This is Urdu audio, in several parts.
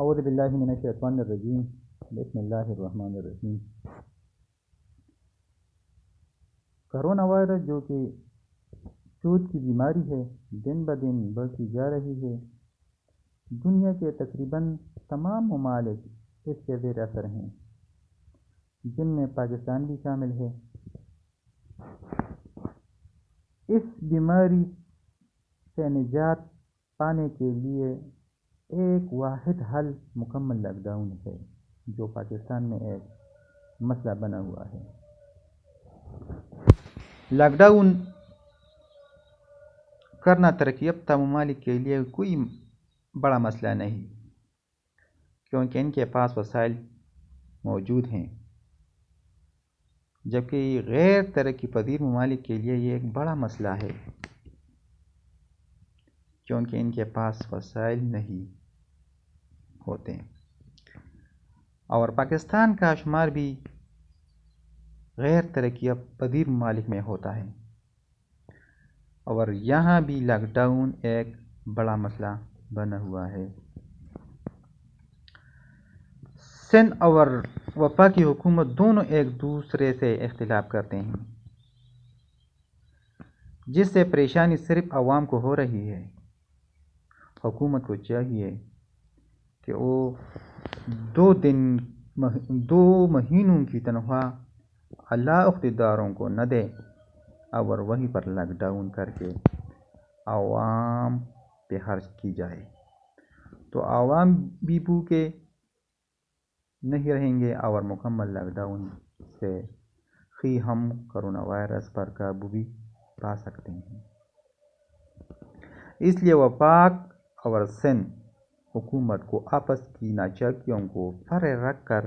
اعوذ باللہ من الشیطان الرجیم بسم اللہ الرحمن الرحیم۔ کرونا وائرس جو کہ چوت کی بیماری ہے دن بدن بڑھتی جا رہی ہے۔ دنیا کے تقریباً تمام ممالک اس سے زیر اثر ہیں، جن میں پاکستان بھی شامل ہے۔ اس بیماری سے نجات پانے کے لیے ایک واحد حل مکمل لاک ڈاؤن ہے، جو پاکستان میں ایک مسئلہ بنا ہوا ہے۔ لاک ڈاؤن کرنا ترقی یافتہ ممالک کے لیے کوئی بڑا مسئلہ نہیں، کیونکہ ان کے پاس وسائل موجود ہیں، جبکہ غیر ترقی پذیر ممالک کے لیے یہ ایک بڑا مسئلہ ہے، کیونکہ ان کے پاس وسائل نہیں ہوتے۔ اور پاکستان کا شمار بھی غیر ترقی پذیر ممالک میں ہوتا ہے، اور یہاں بھی لاک ڈاؤن ایک بڑا مسئلہ بنا ہوا ہے۔ سندھ اور وفاقی حکومت دونوں ایک دوسرے سے اختلاف کرتے ہیں، جس سے پریشانی صرف عوام کو ہو رہی ہے۔ حکومت کو چاہیے کہ وہ 2 مہینوں کی تنخواہ اعلیٰ عہدیداروں کو نہ دے اور وہیں پر لاک ڈاؤن کر کے عوام پہ خرچ کی جائے، تو عوام بھی بھوکے نہیں رہیں گے اور مکمل لاک ڈاؤن سے ہی ہم کرونا وائرس پر قابو بھی پا سکتے ہیں۔ اس لیے وفاق اور سندھ حکومت کو آپس کی ناچاکیوں کو پرے رکھ کر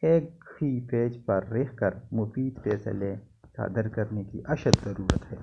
ایک ہی پیج پر رہ کر مفید فیصلے صادر کرنے کی اشد ضرورت ہے۔